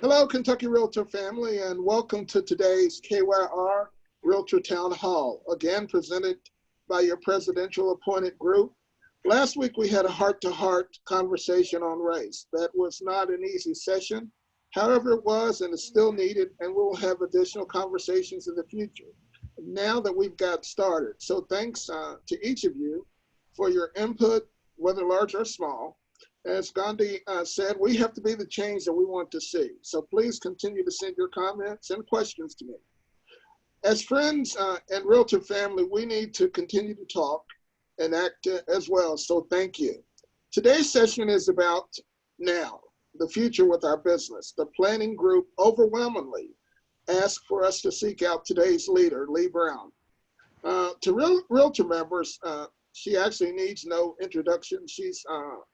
Hello, Kentucky Realtor family, and welcome to today's KYR Realtor Town Hall, again presented by your presidential appointed group. Last week, we had a heart-to-heart conversation on race. That was not an easy session. However, it was and is still needed, and we'll have additional conversations in the future now that we've got started. So thanks to each of you for your input, whether large or small. As Gandhi said, we have to be the change that we want to see. So please continue to send your comments and questions to me. As friends and Realtor family, we need to continue to talk and act as well. So thank you. Today's session is about now, the future with our business. The planning group overwhelmingly asked for us to seek out today's leader, Leigh Brown. To Realtor members, she actually needs no introduction. She's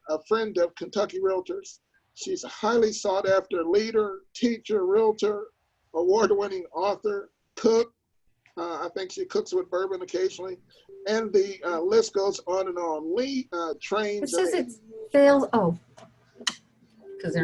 a friend of Kentucky Realtors. She's a highly sought after leader, teacher, realtor, award-winning author, cook. I think she cooks with bourbon occasionally. And the list goes on and on. Leigh trains. It says it fails. Oh.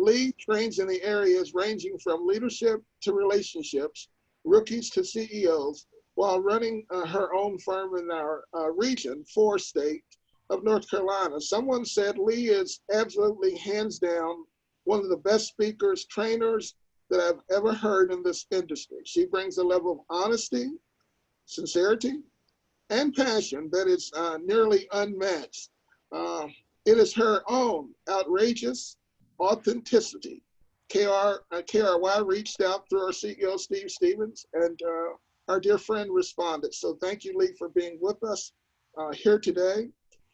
Leigh trains in the areas ranging from leadership to relationships, rookies to CEOs, while running her own firm in our region, 4 state of North Carolina. Someone said Leigh is absolutely hands down one of the best speakers, trainers that I've ever heard in this industry. She brings a level of honesty, sincerity, and passion that is nearly unmatched. It is her own outrageous authenticity. KRY reached out through our CEO, Steve Stevens, and our dear friend responded. So thank you, Leigh, for being with us here today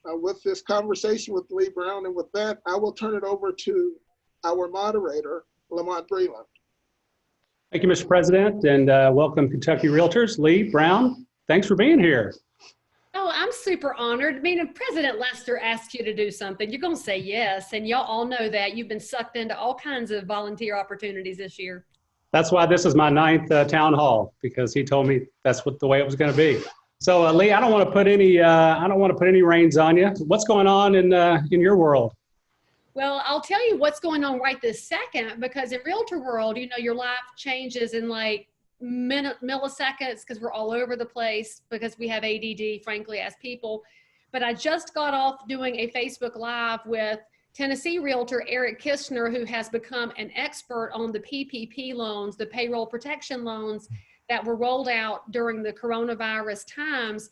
with this conversation with Leigh Brown. And with that, I will turn it over to our moderator, Lamont Breland. Thank you, Mr. President, and welcome Kentucky Realtors. Leigh Brown, thanks for being here. Oh, I'm super honored. I mean, if President Lester asks you to do something, you're going to say yes. And y'all all know that. You've been sucked into all kinds of volunteer opportunities this year. That's why this is my 9th town hall, because he told me that's the way it was going to be. So, Leigh, I don't want to put any reins on you. What's going on in your world? Well, I'll tell you what's going on right this second, because in realtor world, you know, your life changes in like milliseconds because we're all over the place because we have ADD, frankly, as people. But I just got off doing a Facebook Live with Tennessee realtor Eric Kistner, who has become an expert on the PPP loans, the payroll protection loans that were rolled out during the coronavirus times.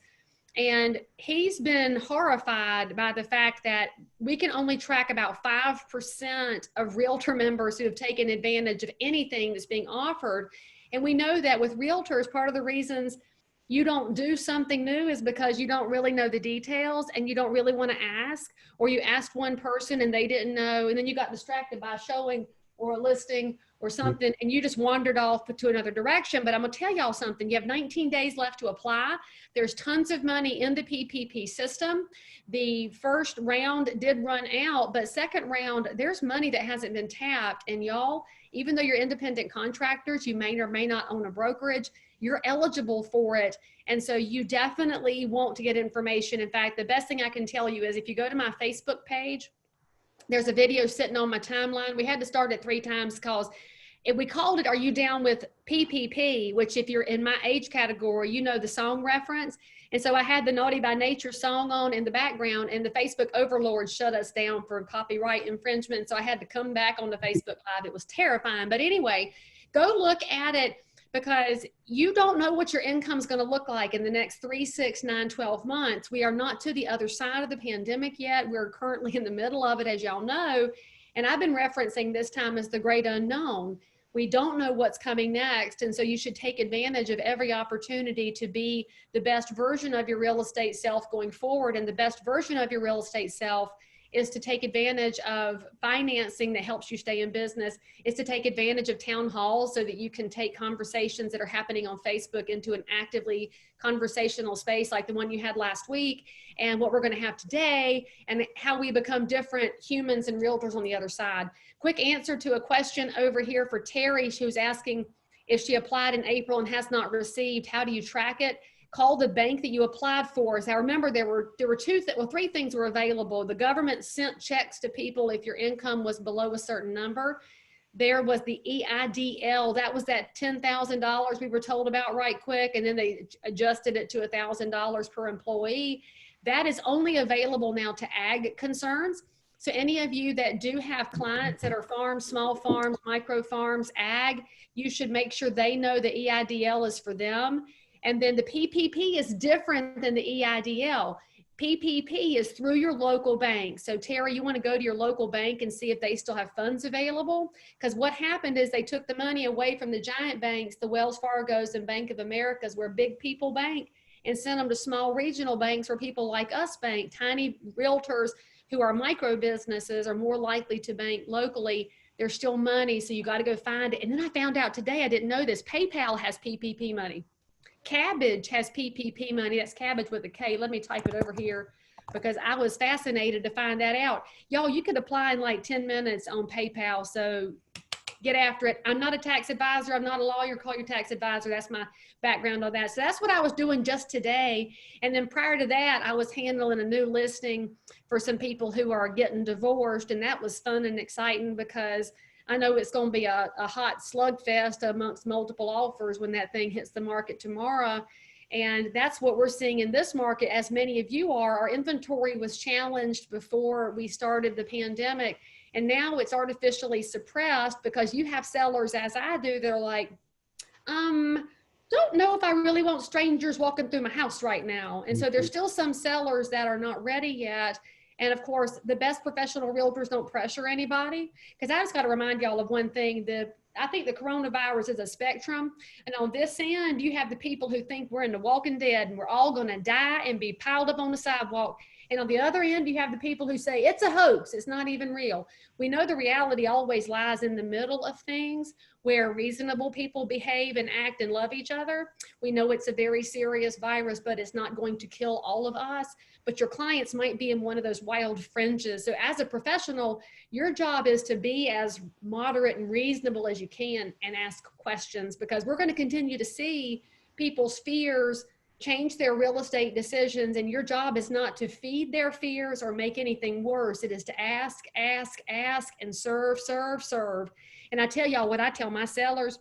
And he's been horrified by the fact that we can only track about 5% of realtor members who have taken advantage of anything that's being offered. And we know that with realtors, part of the reasons you don't do something new is because you don't really know the details and you don't really want to ask, or you asked one person and they didn't know, and then you got distracted by a showing or a listing or something, and you just wandered off to another direction. But I'm gonna tell y'all something. You have 19 days left to apply. There's tons of money in the PPP system. The first round did run out, but second round, there's money that hasn't been tapped. And y'all, even though you're independent contractors, you may or may not own a brokerage, you're eligible for it. And so you definitely want to get information. In fact, the best thing I can tell you is if you go to my Facebook page, there's a video sitting on my timeline. We had to start it 3 times because we called it, Are You Down with PPP? Which if you're in my age category, you know the song reference. And so I had the Naughty by Nature song on in the background, and the Facebook overlord shut us down for copyright infringement. So I had to come back on the Facebook Live. It was terrifying. But anyway, go look at it, because you don't know what your income is going to look like in the next 3, 6, 9, 12 months. We are not to the other side of the pandemic yet. We're currently in the middle of it, as y'all know. And I've been referencing this time as the great unknown. We don't know what's coming next. And so you should take advantage of every opportunity to be the best version of your real estate self going forward. And the best version of your real estate self is to take advantage of financing that helps you stay in business, is to take advantage of town halls so that you can take conversations that are happening on Facebook into an actively conversational space like the one you had last week, and what we're going to have today, and how we become different humans and realtors on the other side. Quick answer to a question over here for Terry. She was asking if she applied in April and has not received, how do you track it? Call the bank that you applied for. As I remember, there were 3 things were available. The government sent checks to people if your income was below a certain number. There was the EIDL. That was that $10,000 we were told about right quick, and then they adjusted it to $1,000 per employee. That is only available now to ag concerns. So any of you that do have clients that are farms, small farms, micro farms, ag, you should make sure they know the EIDL is for them. And then the PPP is different than the EIDL. PPP is through your local bank. So Terry, you want to go to your local bank and see if they still have funds available. Because what happened is they took the money away from the giant banks, the Wells Fargos and Bank of Americas, where big people bank, and sent them to small regional banks where people like us bank. Tiny realtors who are micro businesses are more likely to bank locally. There's still money, so you got to go find it. And then I found out today, I didn't know this, PayPal has PPP money. Cabbage has PPP money. That's cabbage with a K. Let me type it over here because I was fascinated to find that out. Y'all, you could apply in like 10 minutes on PayPal, so get after it. I'm not a tax advisor. I'm not a lawyer. Call your tax advisor. That's my background on that. So that's what I was doing just today. And then prior to that, I was handling a new listing for some people who are getting divorced. And that was fun and exciting because I know it's going to be a hot slugfest amongst multiple offers when that thing hits the market tomorrow. And that's what we're seeing in this market, as many of you are. Our inventory was challenged before we started the pandemic. And now it's artificially suppressed because you have sellers, as I do, they're like, don't know if I really want strangers walking through my house right now. And so there's still some sellers that are not ready yet. And of course, the best professional realtors don't pressure anybody. Because I just got to remind y'all of one thing. I think the coronavirus is a spectrum. And on this end, you have the people who think we're in the Walking Dead and we're all going to die and be piled up on the sidewalk. And on the other end, you have the people who say it's a hoax. It's not even real. We know the reality always lies in the middle of things where reasonable people behave and act and love each other. We know it's a very serious virus, but it's not going to kill all of us. But your clients might be in one of those wild fringes. So as a professional, your job is to be as moderate and reasonable as you can and ask questions, because we're going to continue to see people's fears change their real estate decisions. And your job is not to feed their fears or make anything worse. It is to ask, and serve. And I tell y'all what I tell my sellers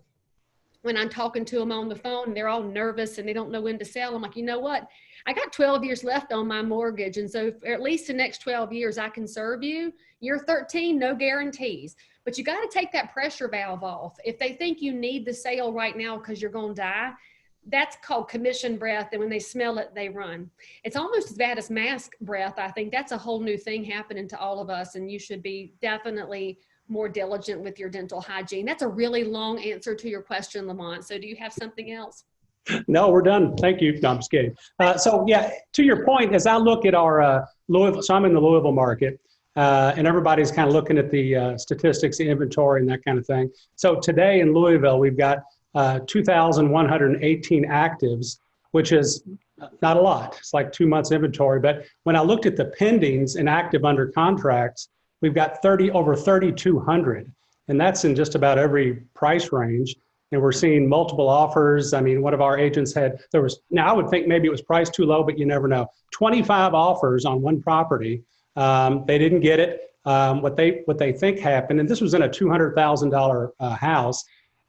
when I'm talking to them on the phone and they're all nervous and they don't know when to sell. I'm like, you know what? I got 12 years left on my mortgage. And so for at least the next 12 years, I can serve you. Year 13, no guarantees. But you got to take that pressure valve off. If they think you need the sale right now because you're going to die, that's called commission breath. And when they smell it, they run. It's almost as bad as mask breath. I think that's a whole new thing happening to all of us. And you should be definitely more diligent with your dental hygiene. That's a really long answer to your question, Lamont. So do you have something else? No, we're done. Thank you. No, I'm just kidding. So yeah, to your point, as I look at our Louisville, so I'm in the Louisville market, and everybody's kind of looking at the statistics, the inventory and that kind of thing. So today in Louisville, we've got 2,118 actives, which is not a lot. It's like 2 months inventory. But when I looked at the pendings and active under contracts, we've got over 3,200. And that's in just about every price range. And we're seeing multiple offers. I mean, one of our agents now I would think maybe it was priced too low, but you never know. 25 offers on one property. They didn't get it. What they think happened, and this was in a $200,000 house.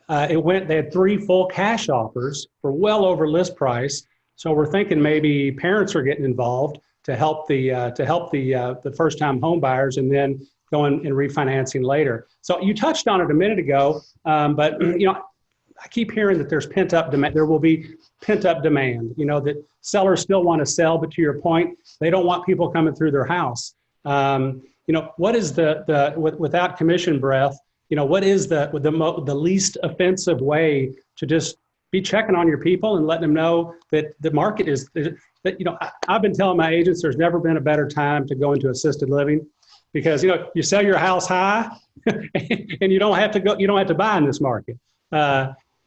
They had 3 full cash offers for well over list price. So we're thinking maybe parents are getting involved to help the first-time home buyers and then going and refinancing later. So you touched on it a minute ago, but you know, I keep hearing that there's pent-up demand. There will be pent-up demand. You know, that sellers still want to sell, but to your point, they don't want people coming through their house. You know, what is without commission breath? You know, what is the least offensive way to just be checking on your people and letting them know that the market is that, you know, I've been telling my agents there's never been a better time to go into assisted living, because, you know, you sell your house high and you don't have to buy in this market.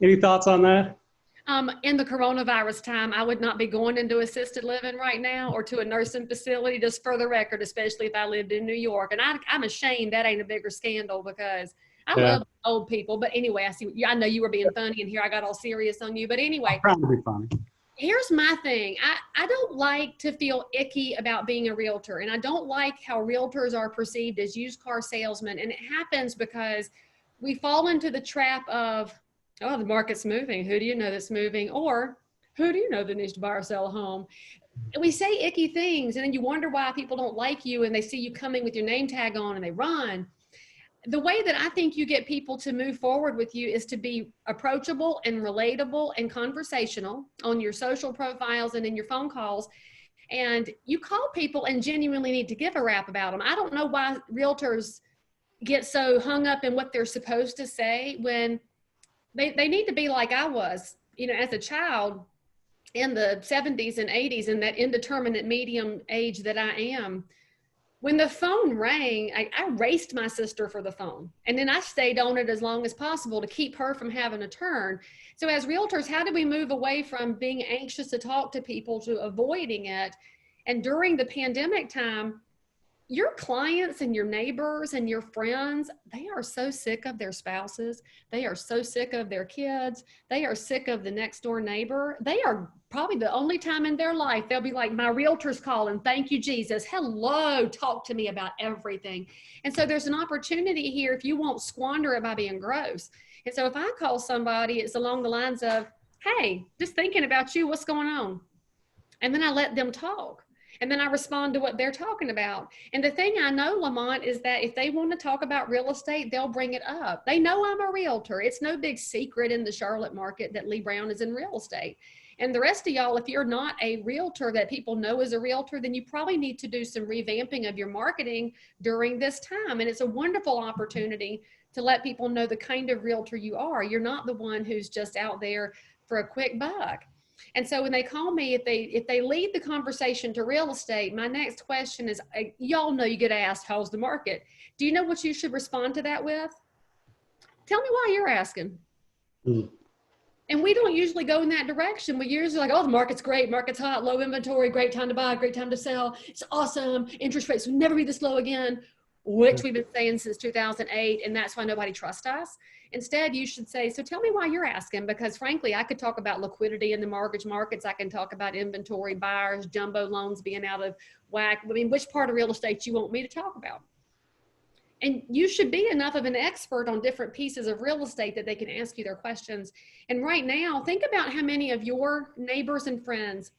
Any thoughts on that? In the coronavirus time, I would not be going into assisted living right now or to a nursing facility, just for the record, especially if I lived in New York. And I'm ashamed that ain't a bigger scandal, because I love old people. But anyway, I know you were being funny, and here I got all serious on you. But anyway, I'm trying to be funny. Here's my thing. I don't like to feel icky about being a realtor, and I don't like how realtors are perceived as used car salesmen. And it happens because we fall into the trap of, oh, the market's moving. Who do you know that's moving? Or who do you know that needs to buy or sell a home? And we say icky things, and then you wonder why people don't like you and they see you coming with your name tag on and they run. The way that I think you get people to move forward with you is to be approachable and relatable and conversational on your social profiles and in your phone calls. And you call people and genuinely need to give a rap about them. I don't know why realtors get so hung up in what they're supposed to say when they need to be like I was, you know, as a child in the 70s and 80s, in that indeterminate medium age that I am. When the phone rang, I raced my sister for the phone. And then I stayed on it as long as possible to keep her from having a turn. So as realtors, how do we move away from being anxious to talk to people to avoiding it? And during the pandemic time, your clients and your neighbors and your friends, they are so sick of their spouses. They are so sick of their kids. They are sick of the next door neighbor. They are probably the only time in their life they'll be like, my realtor's calling. Thank you, Jesus. Hello, talk to me about everything. And so there's an opportunity here if you won't squander it by being gross. And so if I call somebody, it's along the lines of, hey, just thinking about you, what's going on? And then I let them talk. And then I respond to what they're talking about. And the thing I know, Lamont, is that if they want to talk about real estate, they'll bring it up. They know I'm a realtor. It's no big secret in the Charlotte market that Leigh Brown is in real estate. And the rest of y'all, if you're not a realtor that people know as a realtor, then you probably need to do some revamping of your marketing during this time. And it's a wonderful opportunity to let people know the kind of realtor you are. You're not the one who's just out there for a quick buck. And so when they call me, if they lead the conversation to real estate, my next question is, y'all know you get asked, how's the market? Do you know what you should respond to that with? Tell me why you're asking. And we don't usually go in that direction. We usually like, oh, the market's great, market's hot, low inventory, great time to buy, great time to sell. It's awesome. Interest rates will never be this low again, which we've been saying since 2008. And that's why nobody trusts us. Instead, you should say, so tell me why you're asking, because frankly, I could talk about liquidity in the mortgage markets. I can talk about inventory, buyers, jumbo loans being out of whack. I mean, which part of real estate you want me to talk about? And you should be enough of an expert on different pieces of real estate that they can ask you their questions. And right now, think about how many of your neighbors and friends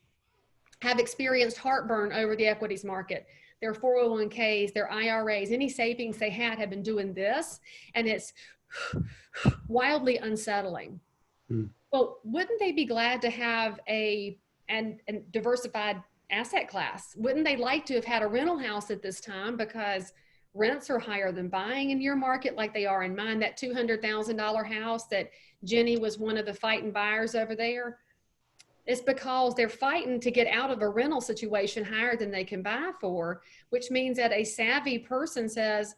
have experienced heartburn over the equities market. Their 401ks, their IRAs, any savings they had have been doing this, and it's wildly unsettling. Well, wouldn't they be glad to have a diversified asset class? Wouldn't they like to have had a rental house at this time, because rents are higher than buying in your market like they are in mine? That $200,000 house that Jenny was one of the fighting buyers over there, it's because they're fighting to get out of a rental situation higher than they can buy for, which means that a savvy person says,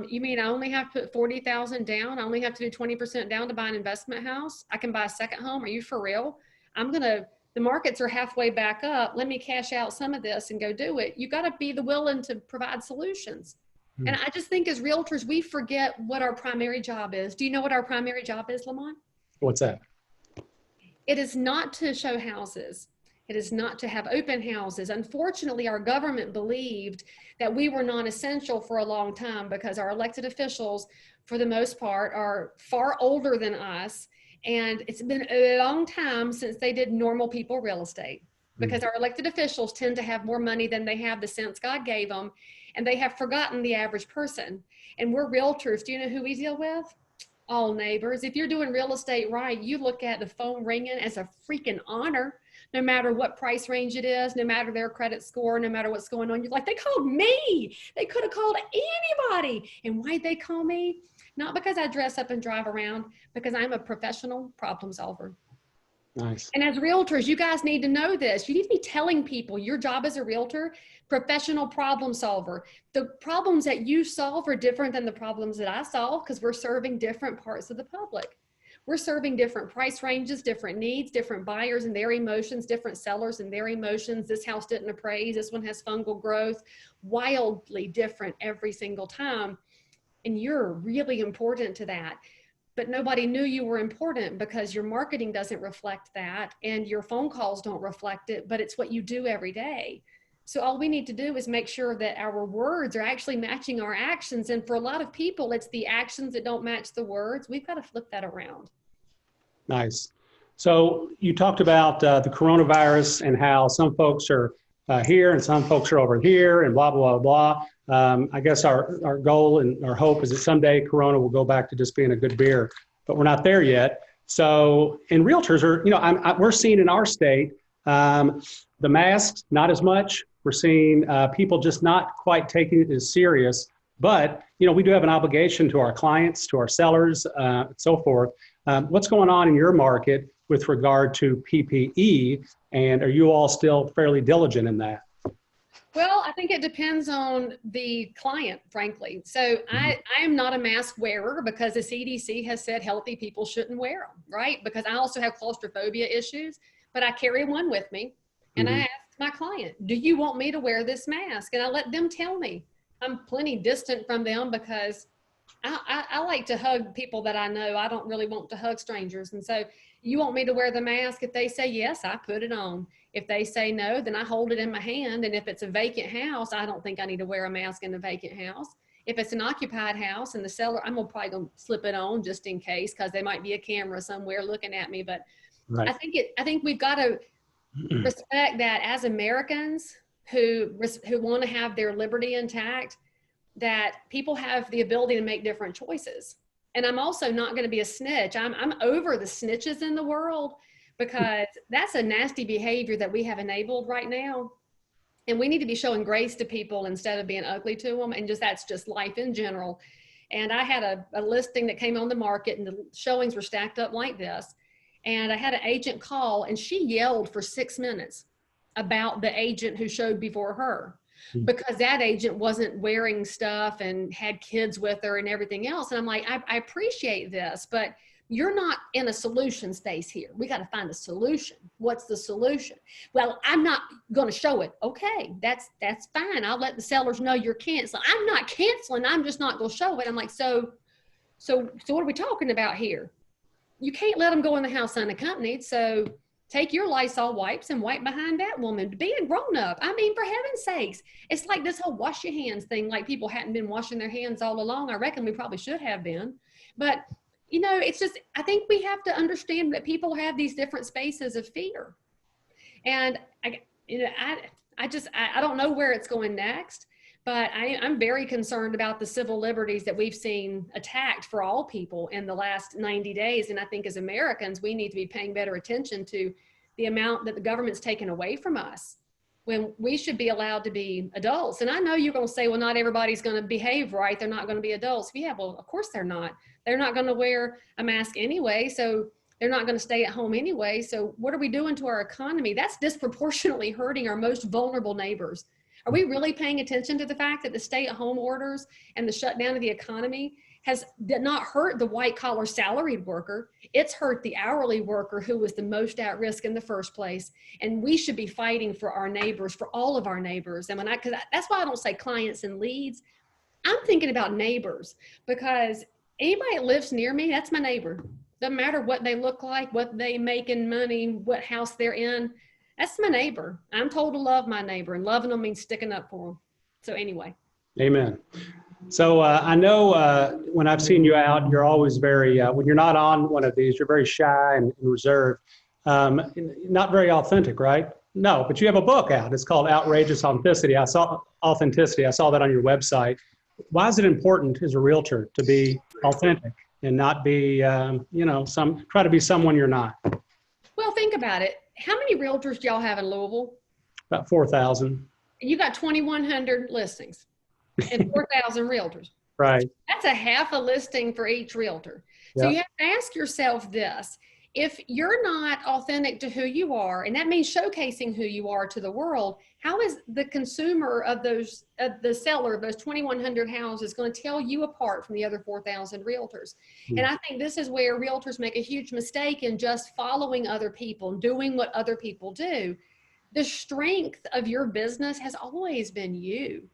you mean I only have to put 40,000 down? I only have to do 20% down to buy an investment house? I can buy a second home? Are you for real? The markets are halfway back up. Let me cash out some of this and go do it. You got to be willing to provide solutions. And I just think as realtors, we forget what our primary job is. Do you know what our primary job is, Lamont? What's that? It is not to show houses. It is not to have open houses. Unfortunately, our government believed that we were non-essential for a long time because our elected officials, for the most part, are far older than us. And it's been a long time since they did normal people real estate, because our elected officials tend to have more money than they have the sense God gave them. And they have forgotten the average person. And we're realtors. Do you know who we deal with? All neighbors. If you're doing real estate right, you look at the phone ringing as a freaking honor, no matter what price range it is, no matter their credit score, no matter what's going on. You're like, they called me. They could have called anybody. And why'd they call me? Not because I dress up and drive around, because I'm a professional problem solver. Nice. And as realtors, you guys need to know this. You need to be telling people your job as a realtor, professional problem solver. The problems that you solve are different than the problems that I solve, because we're serving different parts of the public. We're serving different price ranges, different needs, different buyers and their emotions, different sellers and their emotions. This house didn't appraise. This one has fungal growth. Wildly different every single time. And you're really important to that. But nobody knew you were important because your marketing doesn't reflect that and your phone calls don't reflect it, but it's what you do every day. So all we need to do is make sure that our words are actually matching our actions. And for a lot of people, it's the actions that don't match the words. We've got to flip that around. Nice. So you talked about the coronavirus and how some folks are here and some folks are over here and blah, blah, blah, blah. I guess our goal and our hope is that someday Corona will go back to just being a good beer, but we're not there yet. So, and realtors are, you know, we're seeing in our state, the masks, not as much. We're seeing people just not quite taking it as serious, but, you know, we do have an obligation to our clients, to our sellers, so forth. What's going on in your market with regard to PPE, and are you all still fairly diligent in that? Well, I think it depends on the client, frankly. So I am not a mask wearer because the CDC has said healthy people shouldn't wear them, right? Because I also have claustrophobia issues, but I carry one with me. And I ask my client, do you want me to wear this mask? And I let them tell me. I'm plenty distant from them because I like to hug people that I know. I don't really want to hug strangers. And so you want me to wear the mask? If they say yes, I put it on. If they say no, then I hold it in my hand. And if it's a vacant house, I don't think I need to wear a mask in a vacant house. If it's an occupied house and the seller, I'm probably gonna slip it on just in case, because there might be a camera somewhere looking at me. But right. I think we've got to respect that as Americans who want to have their liberty intact, that people have the ability to make different choices. And I'm also not going to be a snitch. I'm over the snitches in the world, because that's a nasty behavior that we have enabled right now. And we need to be showing grace to people instead of being ugly to them. And that's just life in general. And I had a listing that came on the market and the showings were stacked up like this. And I had an agent call and she yelled for 6 minutes about the agent who showed before her, because that agent wasn't wearing stuff and had kids with her and everything else. And I'm like, I appreciate this, but you're not in a solution space here. We got to find a solution. What's the solution? Well, I'm not going to show it. Okay, that's fine. I'll let the sellers know you're canceling. I'm not canceling. I'm just not going to show it. I'm like, so what are we talking about here? You can't let them go in the house unaccompanied. So take your Lysol wipes and wipe behind that woman. Be a grown up. I mean, for heaven's sakes, it's like this whole wash your hands thing, like people hadn't been washing their hands all along. I reckon we probably should have been. But, you know, it's just, I think we have to understand that people have these different spaces of fear. And I don't know where it's going next, but I'm very concerned about the civil liberties that we've seen attacked for all people in the last 90 days. And I think as Americans, we need to be paying better attention to the amount that the government's taken away from us, when we should be allowed to be adults. And I know you're going to say, well, not everybody's going to behave right. They're not going to be adults. Yeah, well, of course they're not. They're not going to wear a mask anyway. So they're not going to stay at home anyway. So what are we doing to our economy? That's disproportionately hurting our most vulnerable neighbors. Are we really paying attention to the fact that the stay-at-home orders and the shutdown of the economy did not hurt the white-collar salaried worker? It's hurt the hourly worker who was the most at risk in the first place. And we should be fighting for our neighbors, for all of our neighbors. And because that's why I don't say clients and leads. I'm thinking about neighbors, because anybody that lives near me, that's my neighbor. Doesn't matter what they look like, what they make in money, what house they're in. That's my neighbor. I'm told to love my neighbor, and loving them means sticking up for them. So anyway. Amen. So I know when I've seen you out, you're always very, when you're not on one of these, you're very shy and reserved, not very authentic, right? No, but you have a book out. It's called Outrageous Authenticity. I saw that on your website. Why is it important as a realtor to be authentic and not be, try to be someone you're not? Well, think about it. How many realtors do y'all have in Louisville? About 4,000. You got 2,100 listings and 4,000 realtors. Right. That's a half a listing for each realtor. So Yep. you have to ask yourself this. If you're not authentic to who you are, and that means showcasing who you are to the world, how is the consumer of the seller of those 2,100 houses going to tell you apart from the other 4,000 realtors? And I think this is where realtors make a huge mistake in just following other people and doing what other people do. The strength of your business has always been you.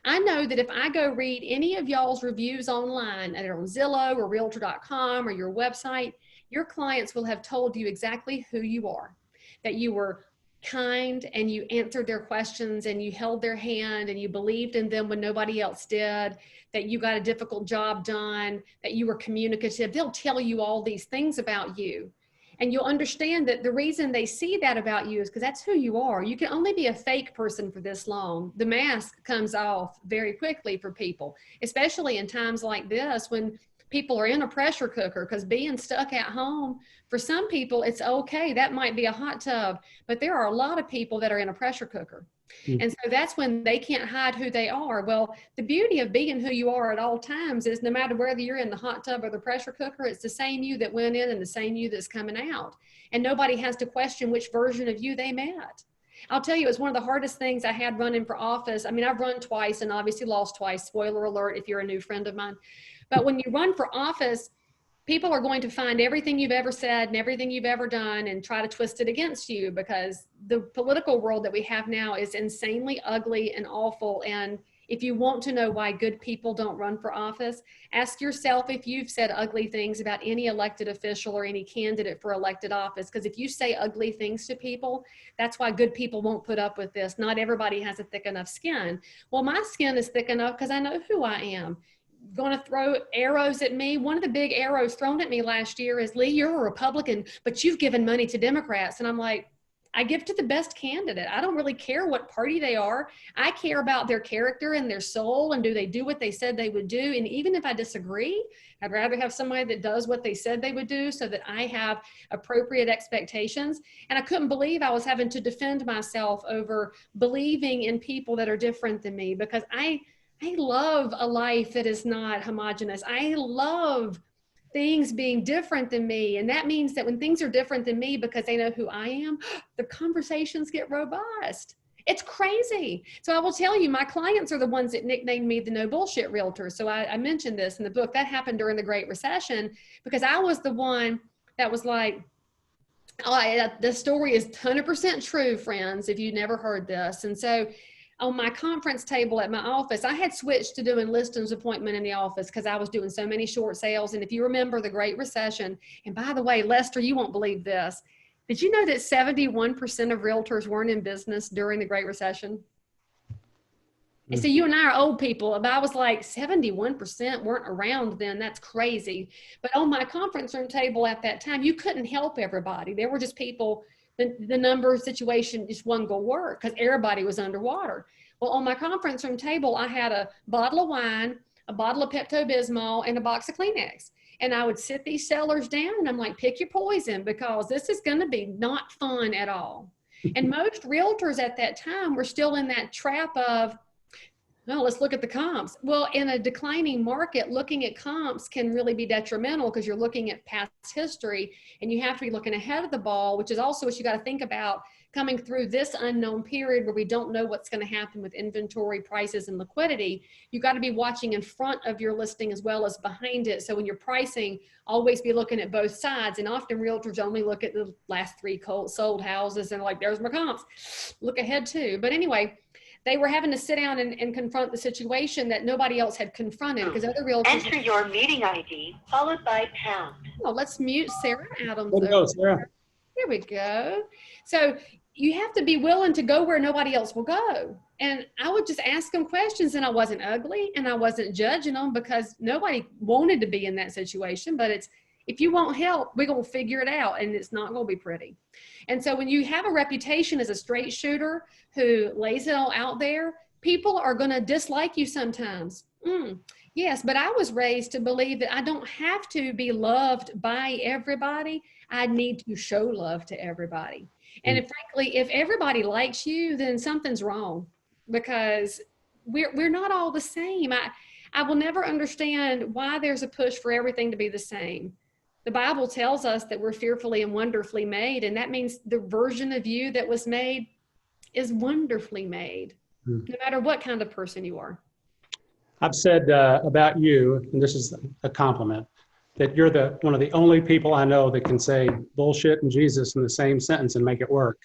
I know that if I go read any of y'all's reviews online, either on Zillow or Realtor.com or your website, your clients will have told you exactly who you are, that you were kind and you answered their questions and you held their hand and you believed in them when nobody else did, that you got a difficult job done, that you were communicative, they'll tell you all these things about you. And you'll understand that the reason they see that about you is because that's who you are. You can only be a fake person for this long. The mask comes off very quickly for people, especially in times like this when people are in a pressure cooker, because being stuck at home, for some people, it's okay. That might be a hot tub, but there are a lot of people that are in a pressure cooker. And so that's when they can't hide who they are. Well, the beauty of being who you are at all times is no matter whether you're in the hot tub or the pressure cooker, it's the same you that went in and the same you that's coming out. And nobody has to question which version of you they met. I'll tell you, it's one of the hardest things I had running for office. I mean, I've run twice and obviously lost twice. Spoiler alert if you're a new friend of mine. But when you run for office, people are going to find everything you've ever said and everything you've ever done and try to twist it against you, because the political world that we have now is insanely ugly and awful. And if you want to know why good people don't run for office, ask yourself if you've said ugly things about any elected official or any candidate for elected office. Because if you say ugly things to people, that's why good people won't put up with this. Not everybody has a thick enough skin. Well, my skin is thick enough because I know who I am. Going to throw arrows at me. One of the big arrows thrown at me last year is, Leigh, you're a Republican, but you've given money to Democrats. And I'm like, I give to the best candidate. I don't really care what party they are. I care about their character and their soul, and do they do what they said they would do? And even if I disagree, I'd rather have somebody that does what they said they would do so that I have appropriate expectations. And I couldn't believe I was having to defend myself over believing in people that are different than me, because I love a life that is not homogenous. I love things being different than me. And that means that when things are different than me because they know who I am, the conversations get robust. It's crazy. So I will tell you, my clients are the ones that nicknamed me the no bullshit realtor. So I mentioned this in the book. That happened during the Great Recession because I was the one that was like, oh, the story is 100% true, friends, if you never heard this. And so on my conference table at my office, I had switched to doing listings appointment in the office because I was doing so many short sales. And if you remember the Great Recession, and by the way, Lester, you won't believe this. Did you know that 71% of realtors weren't in business during the Great Recession? And so you and I are old people, but I was like, 71% weren't around then. That's crazy. But on my conference room table at that time, you couldn't help everybody. There were just people. The number situation just wasn't going to work because everybody was underwater. Well, on my conference room table, I had a bottle of wine, a bottle of Pepto-Bismol, and a box of Kleenex. And I would sit these sellers down and I'm like, pick your poison, because this is going to be not fun at all. And most realtors at that time were still in that trap of, no, let's look at the comps. Well, in a declining market, looking at comps can really be detrimental because you're looking at past history and you have to be looking ahead of the ball, which is also what you got to think about coming through this unknown period where we don't know what's going to happen with inventory, prices, and liquidity. You got to be watching in front of your listing as well as behind it. So when you're pricing, always be looking at both sides. And often realtors only look at the last 3 sold houses and like, there's my comps. Look ahead too. But anyway, they were having to sit down and confront the situation that nobody else had confronted because other realtors. Enter your meeting ID followed by pound. Oh, let's mute Sarah Adams. There we go, Sarah. There we go. So you have to be willing to go where nobody else will go. And I would just ask them questions, and I wasn't ugly and I wasn't judging them because nobody wanted to be in that situation. But it's, if you want help, we're going to figure it out, and it's not going to be pretty. And so when you have a reputation as a straight shooter who lays it all out there, people are going to dislike you sometimes. Yes, but I was raised to believe that I don't have to be loved by everybody. I need to show love to everybody. And frankly, if everybody likes you, then something's wrong, because we're not all the same. I will never understand why there's a push for everything to be the same. The Bible tells us that we're fearfully and wonderfully made, and that means the version of you that was made is wonderfully made, no matter what kind of person you are. I've said about you, and this is a compliment, that you're one of the only people I know that can say bullshit and Jesus in the same sentence and make it work.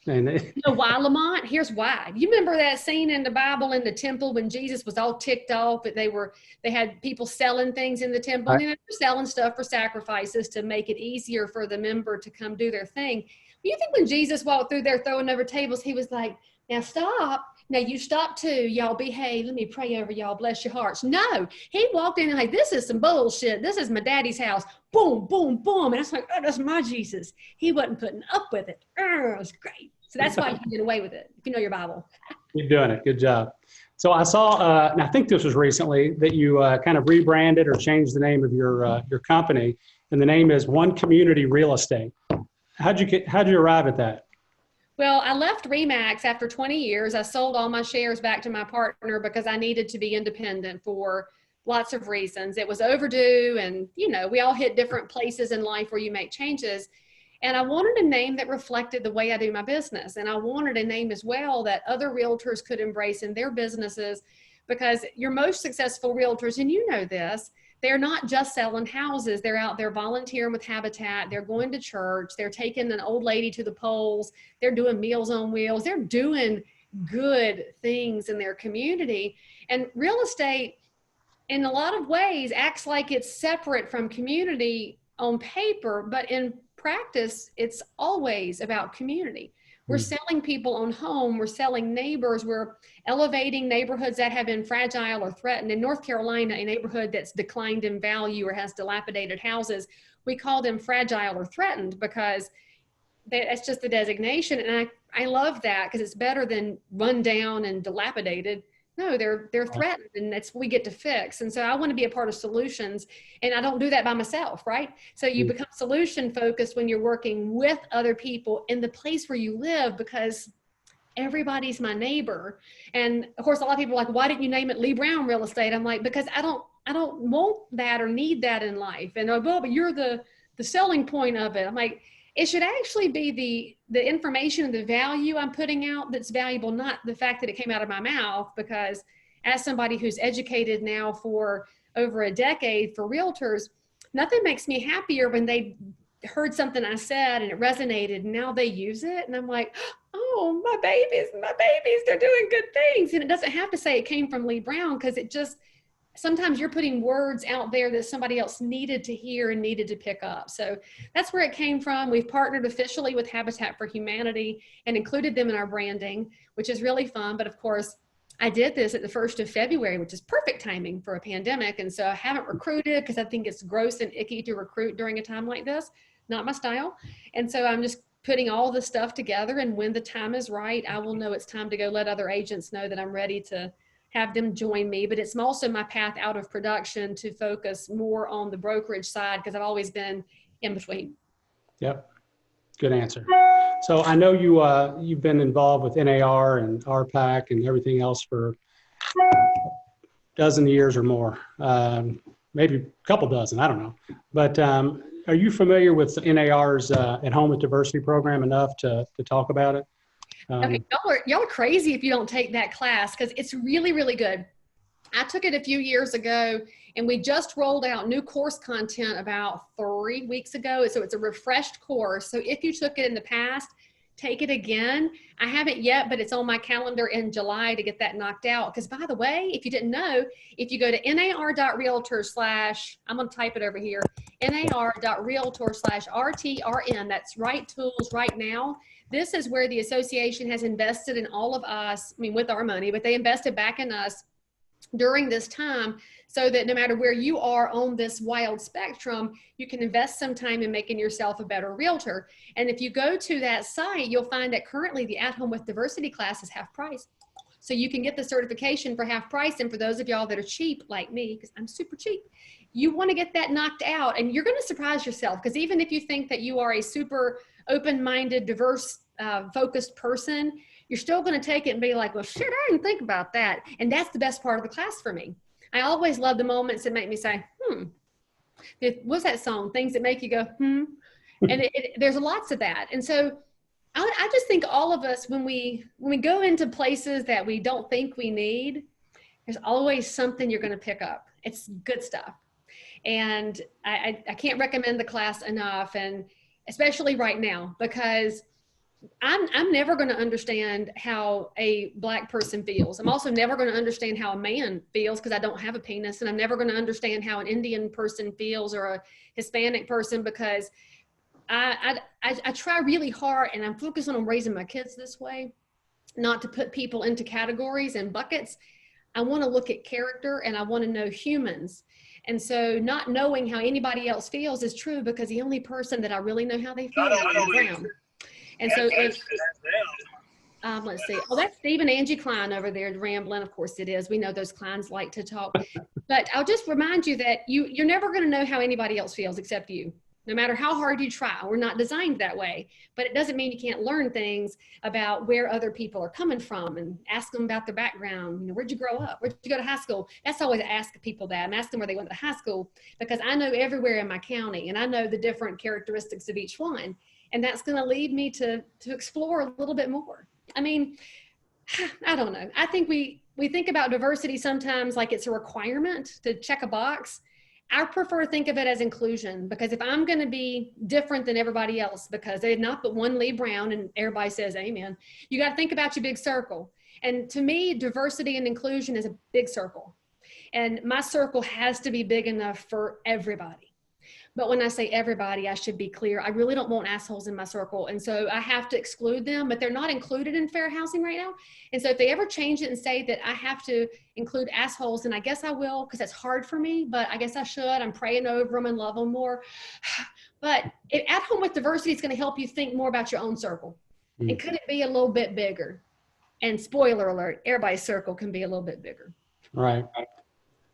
And You know why, Lamont? Here's why. You remember that scene in the Bible in the temple when Jesus was all ticked off that they had people selling things in the temple. Right. You know, they're selling stuff for sacrifices to make it easier for the member to come do their thing. You think when Jesus walked through there throwing over tables, he was like, now stop. Now you stop too. Y'all behave. Let me pray over y'all. Bless your hearts. No, he walked in and like, this is some bullshit. This is my daddy's house. Boom, boom, boom. And it's like, oh, that's my Jesus. He wasn't putting up with it. Oh, it was great. So that's why you can get away with it, if you know your Bible. You're doing it. Good job. So I saw, and I think this was recently, that you kind of rebranded or changed the name of your company, and the name is One Community Real Estate. How'd you arrive at that? Well, I left RE/MAX after 20 years. I sold all my shares back to my partner because I needed to be independent for lots of reasons. It was overdue, and you know, we all hit different places in life where you make changes. And I wanted a name that reflected the way I do my business. And I wanted a name as well that other realtors could embrace in their businesses, because your most successful realtors, and you know this, they're not just selling houses. They're out there volunteering with Habitat. They're going to church. They're taking an old lady to the polls. They're doing Meals on Wheels. They're doing good things in their community. And real estate, in a lot of ways, acts like it's separate from community on paper, but in practice, it's always about community. We're selling people on home. We're selling neighbors. We're elevating neighborhoods that have been fragile or threatened. In North Carolina, a neighborhood that's declined in value or has dilapidated houses, we call them fragile or threatened because that's just the designation. And I love that because it's better than run down and dilapidated. No, they're threatened, and that's what we get to fix. And so I want to be a part of solutions, and I don't do that by myself, right? So you become solution focused when you're working with other people in the place where you live, because everybody's my neighbor. And of course, a lot of people are like, why didn't you name it Leigh Brown Real Estate? I'm like, because I don't want that or need that in life. And well, but you're the selling point of it. I'm like, it should actually be the information and the value I'm putting out that's valuable, not the fact that it came out of my mouth. Because as somebody who's educated now for over a decade for realtors, nothing makes me happier when they heard something I said and it resonated and now they use it. And I'm like, oh, my babies, they're doing good things. And it doesn't have to say it came from Leigh Brown, because it just, sometimes you're putting words out there that somebody else needed to hear and needed to pick up. So that's where it came from. We've partnered officially with Habitat for Humanity and included them in our branding, which is really fun. But of course, I did this at the 1st of February, which is perfect timing for a pandemic. And so I haven't recruited because I think it's gross and icky to recruit during a time like this. Not my style. And so I'm just putting all the stuff together. And when the time is right, I will know it's time to go let other agents know that I'm ready to have them join me. But it's also my path out of production to focus more on the brokerage side, because I've always been in between. Yep. Good answer. So I know you've been involved with NAR and RPAC and everything else for a dozen years or more, maybe a couple dozen, I don't know. But are you familiar with NAR's At Home with Diversity program enough to talk about it? Okay, y'all are crazy if you don't take that class, because it's really, really good. I took it a few years ago, and we just rolled out new course content about 3 weeks ago. So it's a refreshed course. So if you took it in the past, take it again. I haven't yet, but it's on my calendar in July to get that knocked out. Because by the way, if you didn't know, if you go to nar.realtor/ I'm going to type it over here, nar.realtor/RTRN, that's Right Tools Right Now. This is where the association has invested in all of us, I mean, with our money, but they invested back in us during this time, so that no matter where you are on this wild spectrum, you can invest some time in making yourself a better realtor. And if you go to that site, you'll find that currently the At Home with Diversity class is half price. So you can get the certification for half price. And for those of y'all that are cheap like me, because I'm super cheap, you want to get that knocked out, and you're going to surprise yourself. Because even if you think that you are a super open-minded, diverse, focused person, you're still going to take it and be like, well, shit, I didn't think about that. And that's the best part of the class for me. I always love the moments that make me say, what's that song? Things that make you go, And there's lots of that. And so I just think all of us, when we go into places that we don't think we need, there's always something you're going to pick up. It's good stuff. And I can't recommend the class enough, and especially right now, because I'm never going to understand how a Black person feels. I'm also never going to understand how a man feels because I don't have a penis, and I'm never going to understand how an Indian person feels or a Hispanic person because I try really hard, and I'm focusing on raising my kids this way, not to put people into categories and buckets. I want to look at character, and I want to know humans. And so not knowing how anybody else feels is true because the only person that I really know how they feel is Brown. And so if, let's see, oh, that's Steve and Angie Klein over there rambling. Of course it is. We know those Kleins like to talk. But I'll just remind you that you're never going to know how anybody else feels except you. No matter how hard you try, we're not designed that way. But it doesn't mean you can't learn things about where other people are coming from and ask them about their background. You know, where'd you grow up? Where'd you go to high school? That's always I ask people that. I'm asking where they went to high school because I know everywhere in my county and I know the different characteristics of each one. And that's going to lead me to explore a little bit more. I mean, I don't know. I think we think about diversity sometimes like it's a requirement to check a box. I prefer to think of it as inclusion because if I'm going to be different than everybody else because they had not but one Leigh Brown and everybody says amen, you got to think about your big circle. And to me, diversity and inclusion is a big circle. And my circle has to be big enough for everybody. But when I say everybody, I should be clear. I really don't want assholes in my circle. And so I have to exclude them, but they're not included in fair housing right now. And so if they ever change it and say that I have to include assholes, and I guess I will, because that's hard for me, but I guess I should. I'm praying over them and love them more. But at home with diversity is going to help you think more about your own circle. Mm. And could it be a little bit bigger? And spoiler alert, everybody's circle can be a little bit bigger. Right.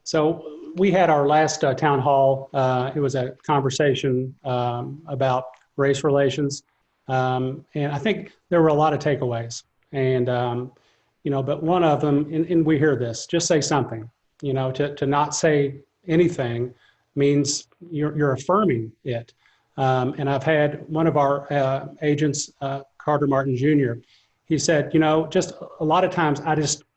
So we had our last town hall. It was a conversation about race relations. And I think there were a lot of takeaways. And, but one of them, and we hear this, just say something, to not say anything means you're affirming it. And I've had one of our agents, Carter Martin Jr., he said, just a lot of times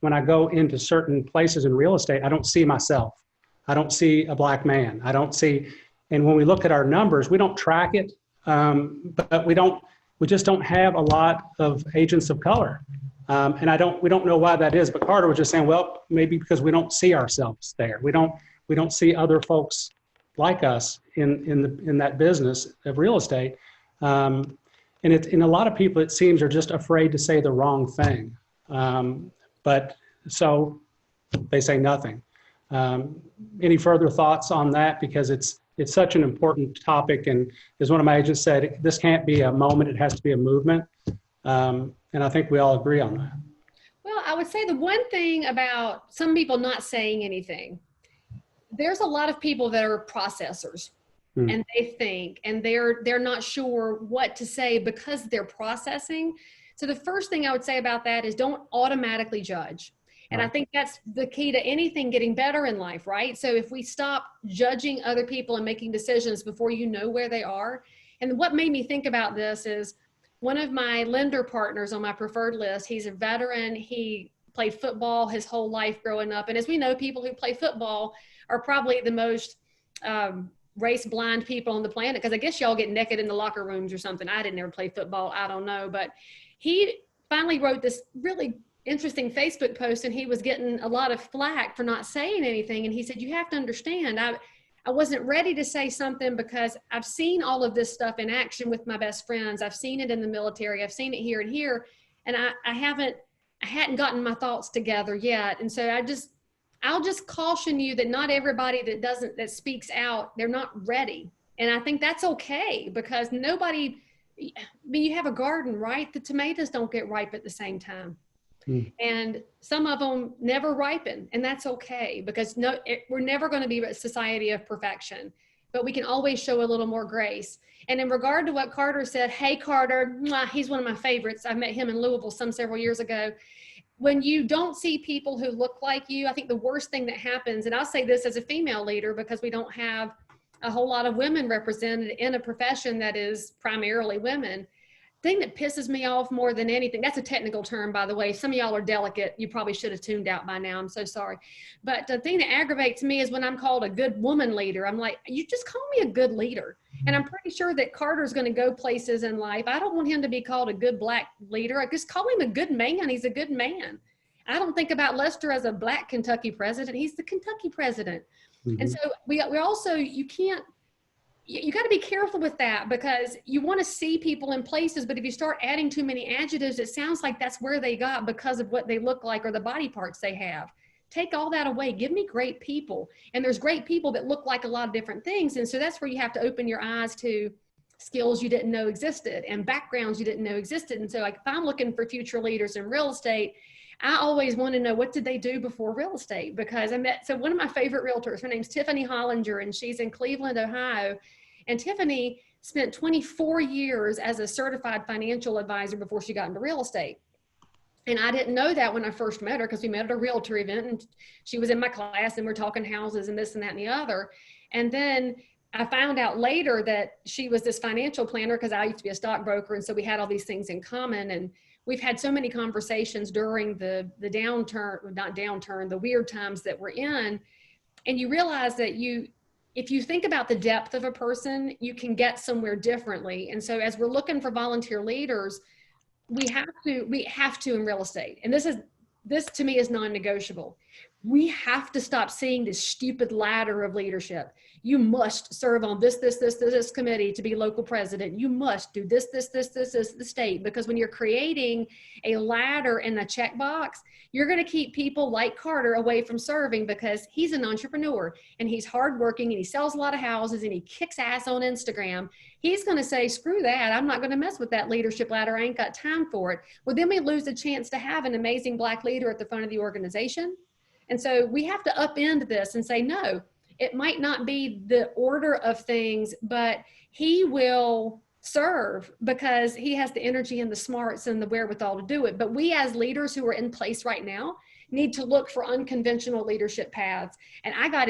when I go into certain places in real estate, I don't see myself. I don't see a Black man. I don't see, and when we look at our numbers, we don't track it, but we just don't have a lot of agents of color. And we don't know why that is, but Carter was just saying, well, maybe because we don't see ourselves there. We don't see other folks like us in that business of real estate. And in a lot of people, it seems, are just afraid to say the wrong thing. But so they say nothing. Any further thoughts on that? Because it's such an important topic. And as one of my agents said, this can't be a moment, it has to be a movement. And I think we all agree on that. Well, I would say the one thing about some people not saying anything, there's a lot of people that are processors. And they think, and they're not sure what to say because they're processing. So the first thing I would say about that is don't automatically judge. And right. I think that's the key to anything getting better in life, right? So if we stop judging other people and making decisions before you know where they are. And what made me think about this is one of my lender partners on my preferred list, he's a veteran. He played football his whole life growing up. And as we know, people who play football are probably the most race blind people on the planet, because I guess y'all get naked in the locker rooms or something. I didn't ever play football. I don't know. But he finally wrote this really interesting Facebook post, and he was getting a lot of flack for not saying anything. And he said, you have to understand, I wasn't ready to say something because I've seen all of this stuff in action with my best friends. I've seen it in the military. I've seen it here and here. And I hadn't gotten my thoughts together yet. And so I'll just caution you that not everybody that speaks out, they're not ready. And I think that's okay, because you have a garden, right? The tomatoes don't get ripe at the same time. And some of them never ripen, and that's okay, because we're never going to be a society of perfection, but we can always show a little more grace. And in regard to what Carter said, hey, Carter, he's one of my favorites. I met him in Louisville several years ago. When you don't see people who look like you, I think the worst thing that happens, and I'll say this as a female leader because we don't have a whole lot of women represented in a profession that is primarily women, thing that pisses me off more than anything, that's a technical term, by the way. Some of y'all are delicate. You probably should have tuned out by now. I'm so sorry. But the thing that aggravates me is when I'm called a good woman leader. I'm like, you just call me a good leader. And I'm pretty sure that Carter's going to go places in life. I don't want him to be called a good black leader. I just call him a good man. He's a good man. I don't think about Lester as a black Kentucky president. He's the Kentucky president. Mm-hmm. And so we also, you got to be careful with that, because you want to see people in places, but if you start adding too many adjectives, it sounds like that's where they got because of what they look like or the body parts they have. Take all that away. Give me great people. And there's great people that look like a lot of different things. And so that's where you have to open your eyes to skills you didn't know existed and backgrounds you didn't know existed. And so like if I'm looking for future leaders in real estate, I always want to know, what did they do before real estate? Because so one of my favorite realtors, her name's Tiffany Hollinger, and she's in Cleveland, Ohio. And Tiffany spent 24 years as a certified financial advisor before she got into real estate. And I didn't know that when I first met her, because we met at a realtor event and she was in my class and we're talking houses and this and that and the other. And then I found out later that she was this financial planner, because I used to be a stockbroker. And so we had all these things in common. And we've had so many conversations during the weird times that we're in. And you realize that if you think about the depth of a person, you can get somewhere differently. And so as we're looking for volunteer leaders, we have to in real estate. And this to me is non-negotiable. We have to stop seeing this stupid ladder of leadership. You must serve on this committee to be local president. You must do this, the state. Because when you're creating a ladder and a checkbox, you're going to keep people like Carter away from serving, because he's an entrepreneur and he's hardworking and he sells a lot of houses and he kicks ass on Instagram. He's going to say, screw that. I'm not going to mess with that leadership ladder. I ain't got time for it. Well, then we lose the chance to have an amazing black leader at the front of the organization. And so we have to upend this and say, no, it might not be the order of things, but he will serve because he has the energy and the smarts and the wherewithal to do it. But we as leaders who are in place right now need to look for unconventional leadership paths. And I got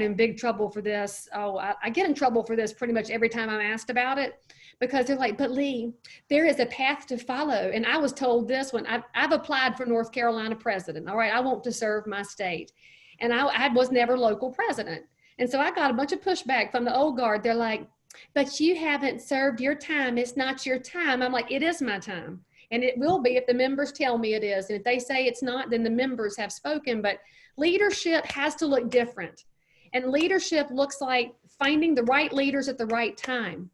in big trouble for this. I get in trouble for this pretty much every time I'm asked about it, because they're like, but Leigh, there is a path to follow. And I was told this when I've applied for North Carolina president. All right, I want to serve my state. And I was never local president. And so I got a bunch of pushback from the old guard. They're like, but you haven't served your time. It's not your time. I'm like, it is my time. And it will be if the members tell me it is. And if they say it's not, then the members have spoken. But leadership has to look different. And leadership looks like finding the right leaders at the right time.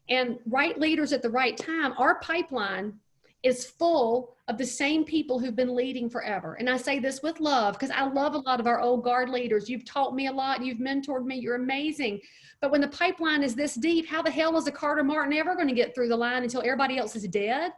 And right leaders at the right time, our pipeline is full of the same people who've been leading forever. And I say this with love, because I love a lot of our old guard leaders. You've taught me a lot. You've mentored me. You're amazing. But when the pipeline is this deep, how the hell is a Carter Martin ever going to get through the line until everybody else is dead?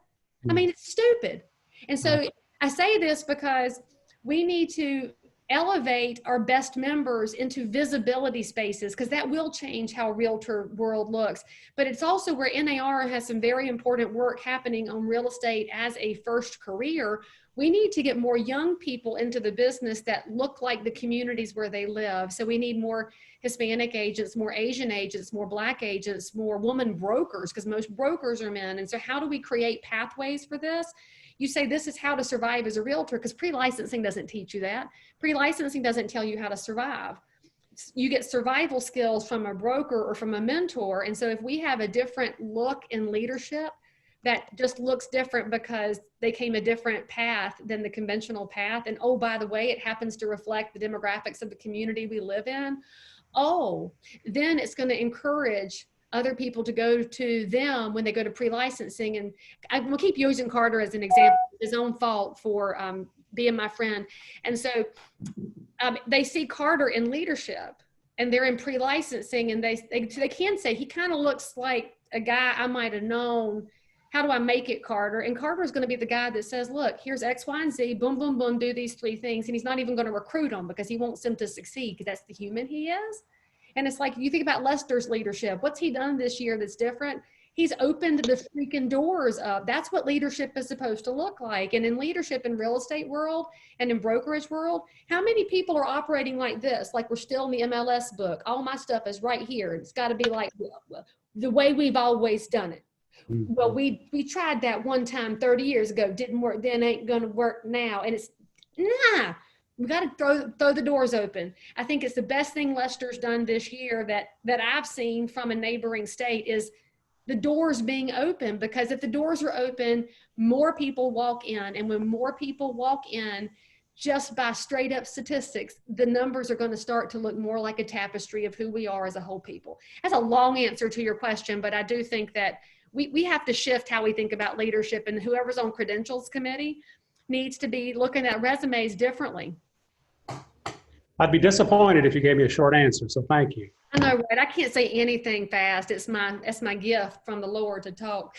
I mean, it's stupid. And so I say this because we need to elevate our best members into visibility spaces, because that will change how realtor world looks. But it's also where NAR has some very important work happening on real estate as a first career. We need to get more young people into the business that look like the communities where they live. So we need more Hispanic agents, more Asian agents, more Black agents, more woman brokers, because most brokers are men. And so how do we create pathways for this? You say this is how to survive as a realtor, because pre-licensing doesn't teach you that. Pre-licensing doesn't tell you how to survive. You get survival skills from a broker or from a mentor. And so if we have a different look in leadership that just looks different because they came a different path than the conventional path, and oh, by the way, it happens to reflect the demographics of the community we live in, then it's going to encourage other people to go to them when they go to pre-licensing. And I will keep using Carter as an example, his own fault for being my friend. And so they see Carter in leadership and they're in pre-licensing, and they can say, he kind of looks like a guy I might have known. How do I make it, Carter? And Carter is going to be the guy that says, look, here's X, Y, and Z, boom, boom, boom, do these 3 things. And he's not even going to recruit them because he wants them to succeed, because that's the human he is. And it's like, you think about Lester's leadership. What's he done this year that's different? He's opened the freaking doors up. That's what leadership is supposed to look like. And in leadership in real estate world and in brokerage world, how many people are operating like this? Like we're still in the MLS book. All my stuff is right here. It's got to be like the way we've always done it. well, we tried that one time 30 years ago, didn't work, then ain't going to work now. And it's, nah, we got to throw the doors open. I think it's the best thing Lester's done this year that I've seen from a neighboring state is the doors being open, because if the doors are open, more people walk in. And when more people walk in, just by straight up statistics, the numbers are going to start to look more like a tapestry of who we are as a whole people. That's a long answer to your question, but I do think that we have to shift how we think about leadership, and whoever's on credentials committee needs to be looking at resumes differently. I'd be disappointed if you gave me a short answer, so thank you. I know, right? I can't say anything fast. It's my gift from the Lord to talk.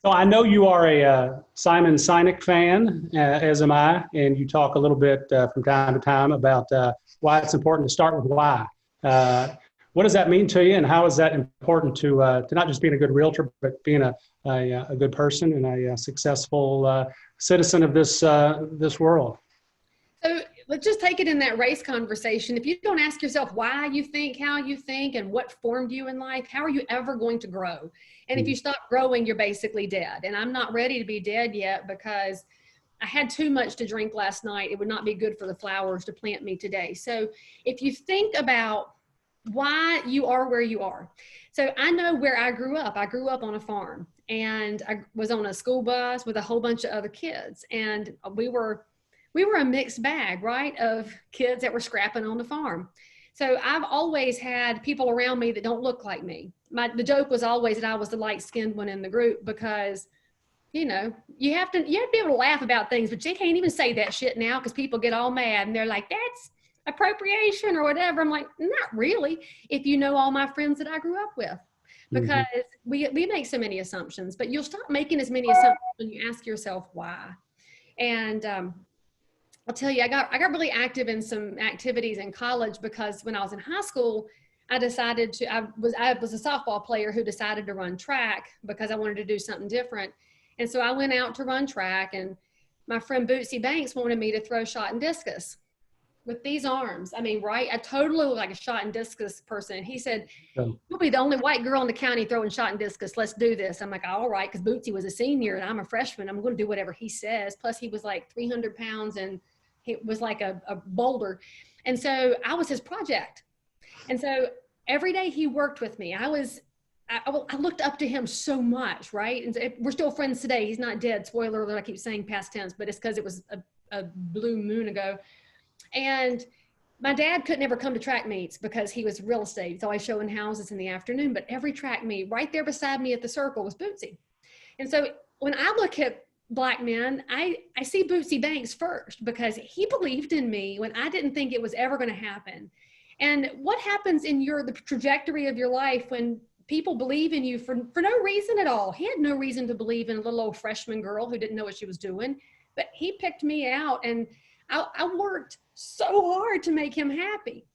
So I know you are a Simon Sinek fan, as am I, and you talk a little bit from time to time about why it's important to start with why. What does that mean to you, and how is that important to not just being a good realtor, but being a good person and a successful citizen of this world? So let's just take it in that race conversation. If you don't ask yourself why you think, how you think, and what formed you in life, how are you ever going to grow? And if you stop growing, you're basically dead. And I'm not ready to be dead yet because I had too much to drink last night. It would not be good for the flowers to plant me today. So if you think about why you are where you are. So I know where I grew up. I grew up on a farm, and I was on a school bus with a whole bunch of other kids. And we were a mixed bag, right, of kids that were scrapping on the farm. So I've always had people around me that don't look like me. The joke was always that I was the light-skinned one in the group because, you know, you have to be able to laugh about things, but you can't even say that shit now because people get all mad and they're like, that's appropriation or whatever. I'm like, not really, if you know all my friends that I grew up with, because we make so many assumptions, but you'll stop making as many assumptions when you ask yourself why. And I'll tell you, I got really active in some activities in college because when I was in high school, I decided to, I was a softball player who decided to run track because I wanted to do something different. And so I went out to run track, and my friend Bootsy Banks wanted me to throw shot and discus with these arms. I mean, right? I totally look like a shot and discus person. He said, you'll be the only white girl in the county throwing shot and discus. Let's do this. I'm like, all right, because Bootsy was a senior and I'm a freshman. I'm going to do whatever he says. Plus he was like 300 pounds and he was like a boulder. And so I was his project. And so every day he worked with me. I looked up to him so much, right? And we're still friends today. He's not dead. Spoiler alert, I keep saying past tense, but it's because it was a blue moon ago. And my dad couldn't ever come to track meets because he was real estate. He's always showing houses in the afternoon, but every track meet right there beside me at the circle was Bootsy. And so when I look at Black men, I see Bootsy Banks first because he believed in me when I didn't think it was ever going to happen. And what happens in the trajectory of your life when people believe in you for no reason at all? He had no reason to believe in a little old freshman girl who didn't know what she was doing, but he picked me out, and I worked so hard to make him happy.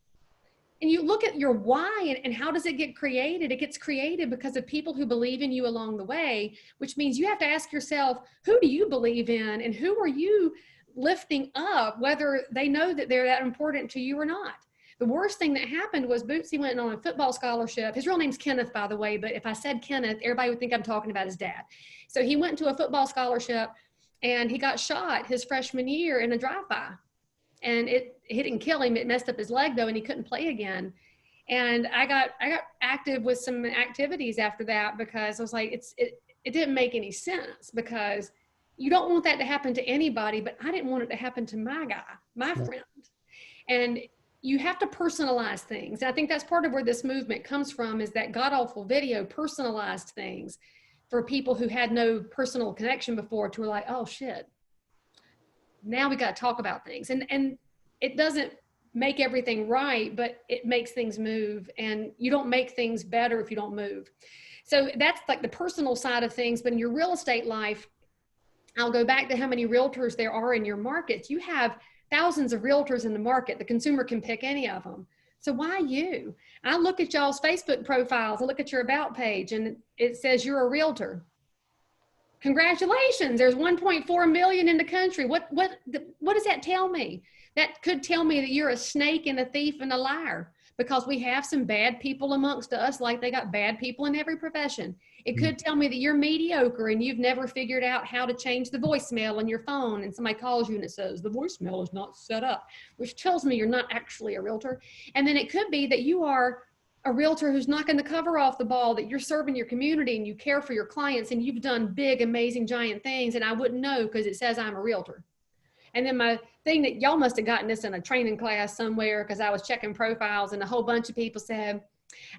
And you look at your why and how does it get created? It gets created because of people who believe in you along the way, which means you have to ask yourself, who do you believe in and who are you lifting up, whether they know that they're that important to you or not? The worst thing that happened was Bootsy went on a football scholarship. His real name's Kenneth, by the way, but if I said Kenneth, everybody would think I'm talking about his dad. So he went to a football scholarship and he got shot his freshman year in a drive-by. And it didn't kill him. It messed up his leg though, and he couldn't play again. And I got active with some activities after that because I was like, it didn't make any sense because you don't want that to happen to anybody, but I didn't want it to happen to my guy, my friend. And you have to personalize things. And I think that's part of where this movement comes from, is that god-awful video personalized things for people who had no personal connection before, to like, oh shit, now we got to talk about things. And it doesn't make everything right, but it makes things move, and you don't make things better if you don't move. So that's like the personal side of things. But in your real estate life, I'll go back to how many realtors there are in your markets. You have thousands of realtors in the market. The consumer can pick any of them. So why you? I look at y'all's Facebook profiles. I look at your about page and it says you're a realtor. Congratulations. There's 1.4 million in the country. What does that tell me? That could tell me that you're a snake and a thief and a liar, because we have some bad people amongst us, like they got bad people in every profession. It could tell me that you're mediocre and you've never figured out how to change the voicemail on your phone, and somebody calls you and it says the voicemail is not set up, which tells me you're not actually a realtor. And then it could be that you are a realtor who's knocking the cover off the ball, that you're serving your community and you care for your clients and you've done big, amazing, giant things, and I wouldn't know because it says I'm a realtor. And then my thing that y'all must have gotten this in a training class somewhere, because I was checking profiles and a whole bunch of people said,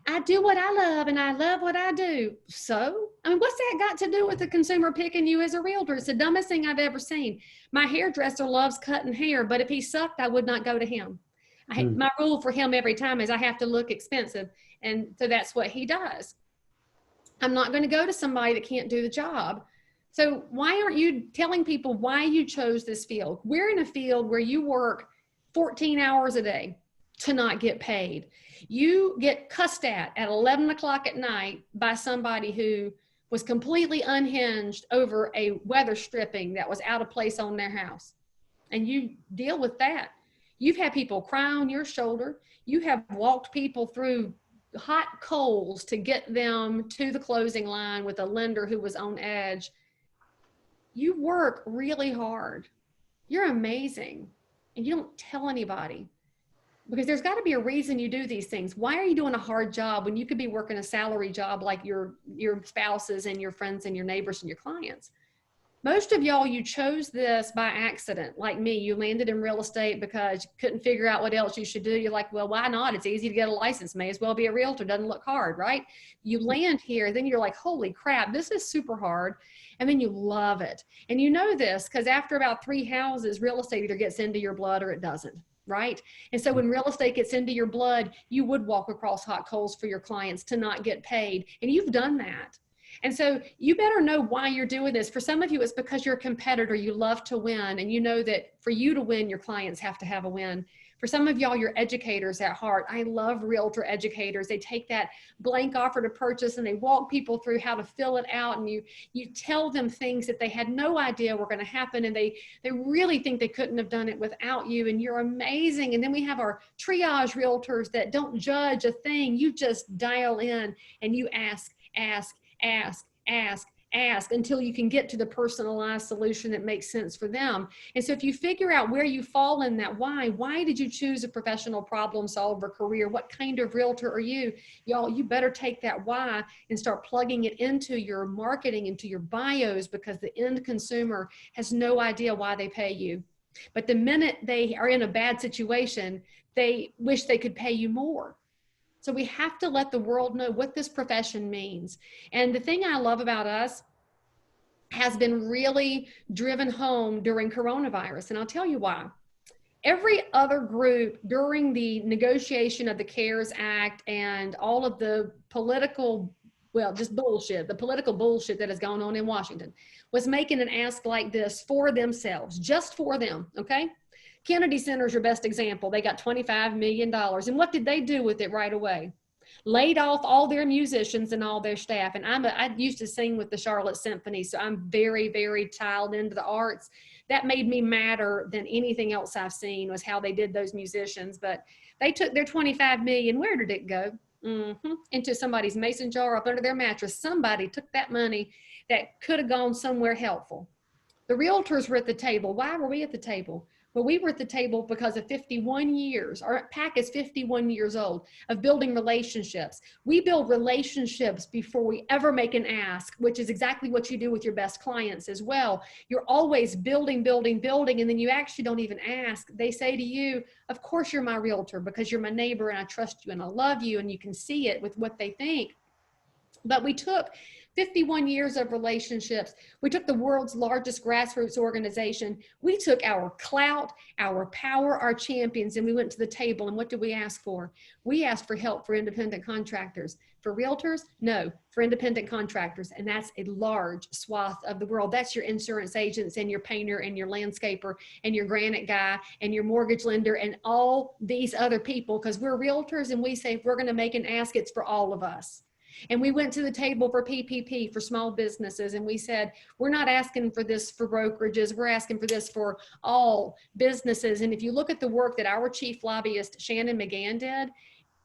I do what I love and I love what I do. So, I mean, what's that got to do with the consumer picking you as a realtor? It's the dumbest thing I've ever seen. My hairdresser loves cutting hair, but if he sucked, I would not go to him. My rule for him every time is I have to look expensive. And so that's what he does. I'm not going to go to somebody that can't do the job. So why aren't you telling people why you chose this field? We're in a field where you work 14 hours a day to not get paid. You get cussed at 11 o'clock at night by somebody who was completely unhinged over a weather stripping that was out of place on their house. And you deal with that. You've had people cry on your shoulder. You have walked people through hot coals to get them to the closing line with a lender who was on edge. You work really hard. You're amazing. And you don't tell anybody, because there's got to be a reason you do these things. Why are you doing a hard job when you could be working a salary job like your spouses and your friends and your neighbors and your clients? Most of y'all, you chose this by accident, like me. You landed in real estate because you couldn't figure out what else you should do. You're like, well, why not? It's easy to get a license. May as well be a realtor. Doesn't look hard, right? You land here, then you're like, holy crap, this is super hard. And then you love it. And you know this because after about 3 houses, real estate either gets into your blood or it doesn't, right? And so when real estate gets into your blood, you would walk across hot coals for your clients to not get paid. And you've done that. And so you better know why you're doing this. For some of you, it's because you're a competitor. You love to win. And you know that for you to win, your clients have to have a win. For some of y'all, you're educators at heart. I love realtor educators. They take that blank offer to purchase and they walk people through how to fill it out. And you tell them things that they had no idea were going to happen. And they really think they couldn't have done it without you. And you're amazing. And then we have our triage realtors that don't judge a thing. You just dial in and you ask until you can get to the personalized solution that makes sense for them. And so if you figure out where you fall in that why did you choose a professional problem solver career? What kind of realtor are you? Y'all, you better take that why and start plugging it into your marketing, into your bios, because the end consumer has no idea why they pay you. But the minute they are in a bad situation, they wish they could pay you more. So we have to let the world know what this profession means. And the thing I love about us has been really driven home during coronavirus. And I'll tell you why. Every other group during the negotiation of the CARES Act and all of the political, well, just bullshit, the political bullshit that has gone on in Washington, was making an ask like this for themselves, just for them, okay? Kennedy Center is your best example. They got $25 million. And what did they do with it right away? Laid off all their musicians and all their staff. And I used to sing with the Charlotte Symphony, so I'm very, very tiled into the arts. That made me madder than anything else I've seen was how they did those musicians. But they took their $25 million. Where did it go? Into somebody's mason jar up under their mattress. Somebody took that money that could have gone somewhere helpful. The realtors were at the table. Why were we at the table? Well, we were at the table because of 51 years, our PAC is 51 years old, of building relationships. We build relationships before we ever make an ask, which is exactly what you do with your best clients as well. You're always building, building, building, and then you actually don't even ask. They say to you, of course you're my realtor because you're my neighbor and I trust you and I love you, and you can see it with what they think. But we took 51 years of relationships. We took the world's largest grassroots organization. We took our clout, our power, our champions, and we went to the table. And what did we ask for? We asked for help for independent contractors. For realtors? No, for independent contractors. And that's a large swath of the world. That's your insurance agents and your painter and your landscaper and your granite guy and your mortgage lender and all these other people, because we're realtors and we say if we're going to make an ask, it's for all of us. And we went to the table for PPP for small businesses. And we said, we're not asking for this for brokerages. We're asking for this for all businesses. And if you look at the work that our chief lobbyist, Shannon McGann, did,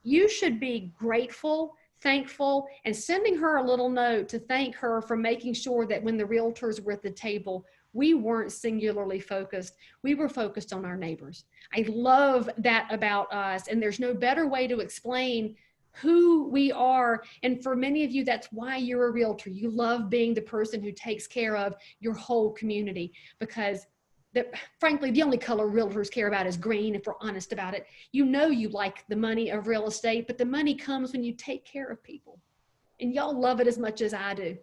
you should be grateful, thankful, and sending her a little note to thank her for making sure that when the realtors were at the table, we weren't singularly focused. We were focused on our neighbors. I love that about us. And there's no better way to explain who we are. And for many of you, that's why you're a realtor. You love being the person who takes care of your whole community, because frankly, the only color realtors care about is green, if we're honest about it. You know you like the money of real estate, but the money comes when you take care of people. And y'all love it as much as I do.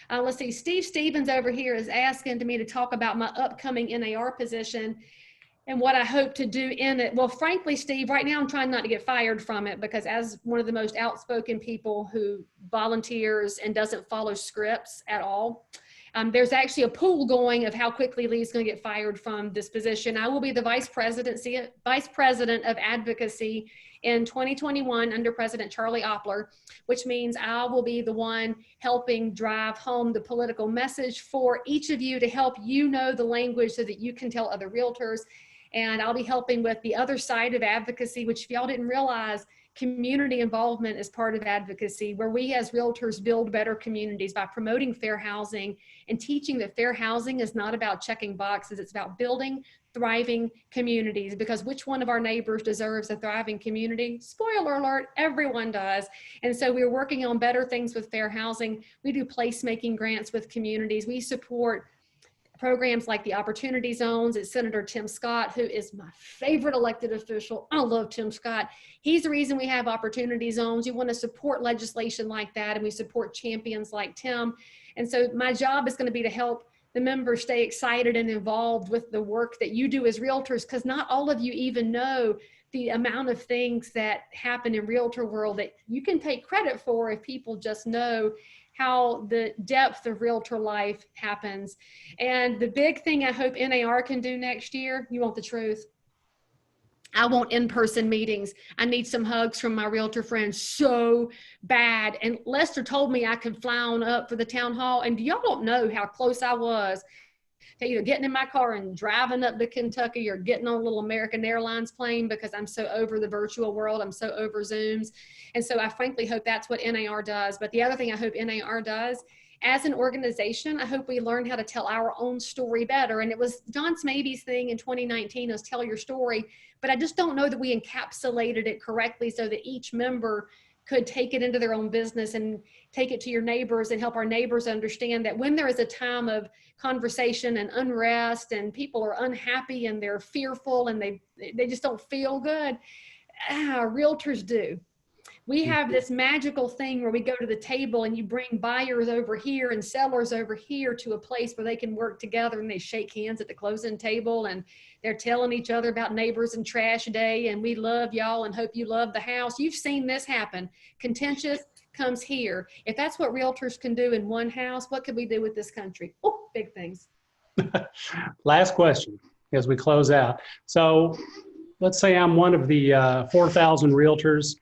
Let's see, Steve Stevens over here is asking me to talk about my upcoming NAR position and what I hope to do in it. Well, frankly, Steve, right now I'm trying not to get fired from it, because as one of the most outspoken people who volunteers and doesn't follow scripts at all, there's actually a pool going of how quickly Leigh's going to get fired from this position. I will be the vice president of advocacy in 2021 under President Charlie Oppler, which means I will be the one helping drive home the political message for each of you to help you know the language so that you can tell other realtors. And I'll be helping with the other side of advocacy, which if y'all didn't realize, community involvement is part of advocacy, where we as realtors build better communities by promoting fair housing and teaching that fair housing is not about checking boxes, it's about building thriving communities. Because which one of our neighbors deserves a thriving community? Spoiler alert, everyone does. And so we're working on better things with fair housing. We do placemaking grants with communities. We support programs like the Opportunity Zones. It's Senator Tim Scott, who is my favorite elected official. I love Tim Scott. He's the reason we have Opportunity Zones. You want to support legislation like that, and we support champions like Tim. And so my job is going to be to help the members stay excited and involved with the work that you do as realtors, because not all of you even know the amount of things that happen in realtor world that you can take credit for if people just know how the depth of realtor life happens. And the big thing I hope NAR can do next year, you want the truth? I want in-person meetings. I need some hugs from my realtor friends so bad. And Lester told me I could fly on up for the town hall. And y'all don't know how close I was to either getting in my car and driving up to Kentucky or getting on a little American Airlines plane, because I'm so over the virtual world. I'm so over Zooms. And so I frankly hope that's what NAR does. But the other thing I hope NAR does, as an organization, I hope we learn how to tell our own story better. And it was Don Smaby's thing in 2019 was tell your story, but I just don't know that we encapsulated it correctly so that each member could take it into their own business and take it to your neighbors and help our neighbors understand that when there is a time of conversation and unrest and people are unhappy and they're fearful and they just don't feel good, realtors do. We have this magical thing where we go to the table and you bring buyers over here and sellers over here to a place where they can work together, and they shake hands at the closing table and they're telling each other about neighbors and trash day and we love y'all and hope you love the house. You've seen this happen. Contentious comes here. If that's what realtors can do in one house, what could we do with this country? Oh, big things. Last question as we close out. So let's say I'm one of the 4,000 realtors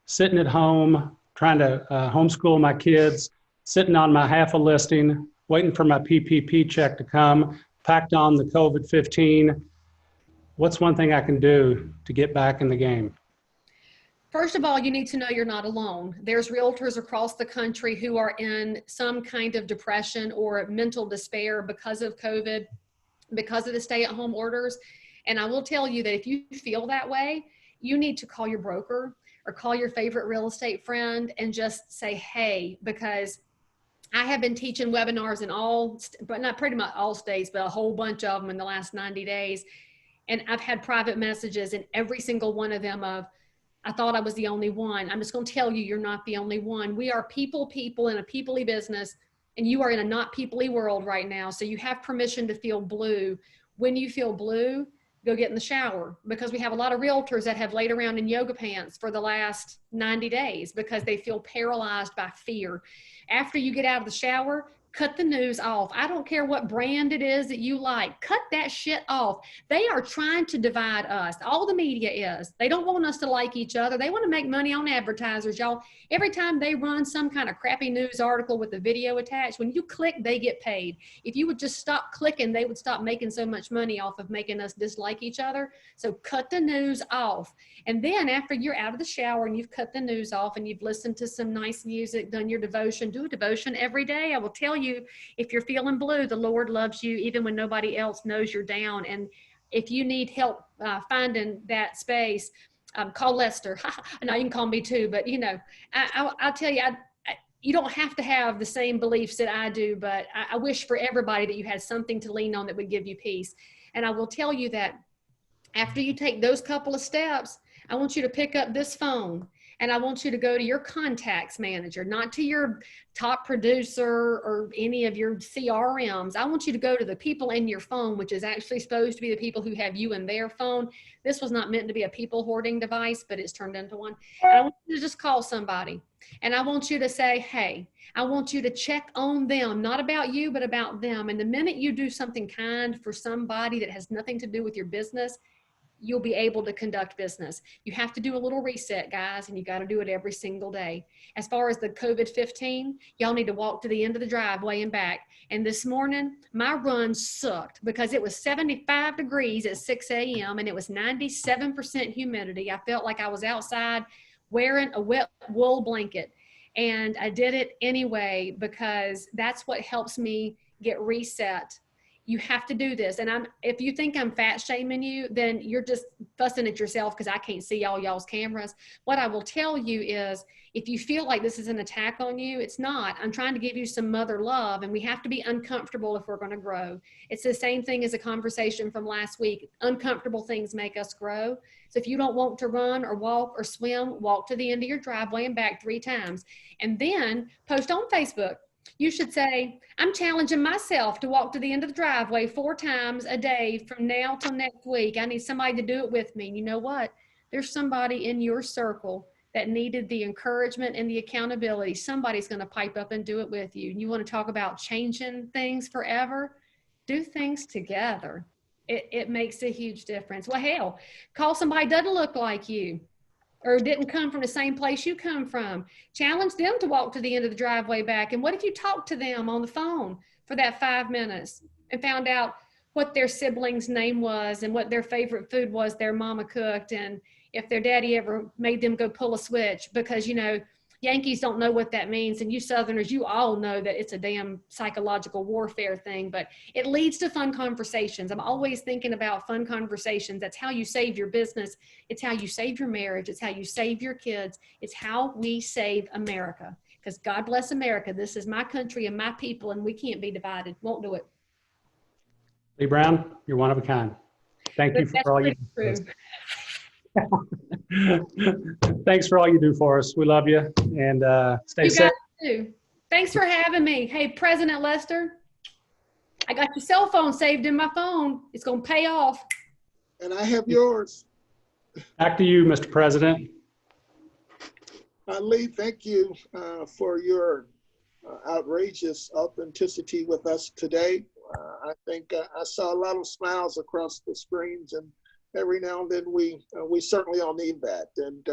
sitting at home, trying to homeschool my kids, sitting on my half a listing, waiting for my PPP check to come, packed on the COVID-15. What's one thing I can do to get back in the game? First of all, you need to know you're not alone. There's realtors across the country who are in some kind of depression or mental despair because of COVID, because of the stay-at-home orders. And I will tell you that if you feel that way, you need to call your broker or call your favorite real estate friend and just say, hey, because I have been teaching webinars in all, but not pretty much all states, but a whole bunch of them in the last 90 days. And I've had private messages in every single one of them of, I thought I was the only one. I'm just going to tell you, you're not the only one. We are people in a people-y business, and you are in a not people-y world right now. So you have permission to feel blue. When you feel blue, go get in the shower, because we have a lot of realtors that have laid around in yoga pants for the last 90 days because they feel paralyzed by fear. After you get out of the shower, cut the news off. I don't care what brand it is that you like. Cut that shit off. They are trying to divide us. All the media is. They don't want us to like each other. They want to make money on advertisers, y'all. Every time they run some kind of crappy news article with a video attached, when you click, they get paid. If you would just stop clicking, they would stop making so much money off of making us dislike each other. So cut the news off. And then after you're out of the shower and you've cut the news off and you've listened to some nice music, done your devotion, do a devotion every day. I will tell you, if you're feeling blue, the Lord loves you even when nobody else knows you're down. And if you need help finding that space, call Lester. Now you can call me too, but you know, I'll tell you, you don't have to have the same beliefs that I do, but I wish for everybody that you had something to lean on that would give you peace. And I will tell you that after you take those couple of steps, I want you to pick up this phone. And I want you to go to your contacts manager, not to your top producer or any of your CRMs. I want you to go to the people in your phone, which is actually supposed to be the people who have you in their phone. This was not meant to be a people hoarding device, but it's turned into one. And I want you to just call somebody. And I want you to say, hey, I want you to check on them, not about you, but about them. And the minute you do something kind for somebody that has nothing to do with your business, you'll be able to conduct business. You have to do a little reset, guys, and you got to do it every single day. As far as the COVID-15, y'all need to walk to the end of the driveway and back. And this morning, my run sucked because it was 75 degrees at 6 a.m. and it was 97% humidity. I felt like I was outside wearing a wet wool blanket. And I did it anyway because that's what helps me get reset. You have to do this. And if you think I'm fat shaming you, then you're just fussing at yourself because I can't see all y'all's cameras. What I will tell you is if you feel like this is an attack on you, it's not. I'm trying to give you some mother love, and we have to be uncomfortable if we're going to grow. It's the same thing as a conversation from last week. Uncomfortable things make us grow. So if you don't want to run or walk or swim, walk to the end of your driveway and back 3 times. And then post on Facebook. You should say, I'm challenging myself to walk to the end of the driveway 4 times a day from now till next week. I need somebody to do it with me. And you know what? There's somebody in your circle that needed the encouragement and the accountability. Somebody's going to pipe up and do it with you. You want to talk about changing things forever? Do things together. It makes a huge difference. Well, hell, call somebody who doesn't look like you, or didn't come from the same place you come from. Challenge them to walk to the end of the driveway back. And what if you talked to them on the phone for that 5 minutes and found out what their sibling's name was and what their favorite food was their mama cooked, and if their daddy ever made them go pull a switch? Because, you know, Yankees don't know what that means, and you Southerners, you all know that it's a damn psychological warfare thing, but it leads to fun conversations. I'm always thinking about fun conversations. That's how you save your business. It's how you save your marriage. It's how you save your kids. It's how we save America. Because God bless America. This is my country and my people, and we can't be divided. Won't do it. Leigh Brown, you're one of a kind. Thank you for all you do. Thanks for all you do for us. We love you, and stay safe. You guys too. Thanks for having me. Hey, President Lester, I got your cell phone saved in my phone. It's going to pay off. And I have yours. Back to you, Mr. President. Leigh, thank you for your outrageous authenticity with us today. I think I saw a lot of smiles across the screens, and every now and then we certainly all need that. And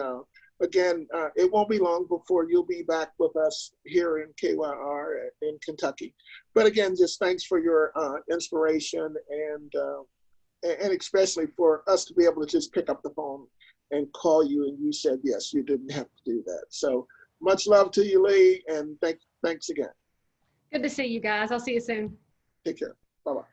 again, it won't be long before you'll be back with us here in KYR in Kentucky. But again, just thanks for your inspiration, and especially for us to be able to just pick up the phone and call you, and you said yes, you didn't have to do that. So much love to you, Leigh, and thanks again. Good to see you guys. I'll see you soon. Take care. Bye-bye.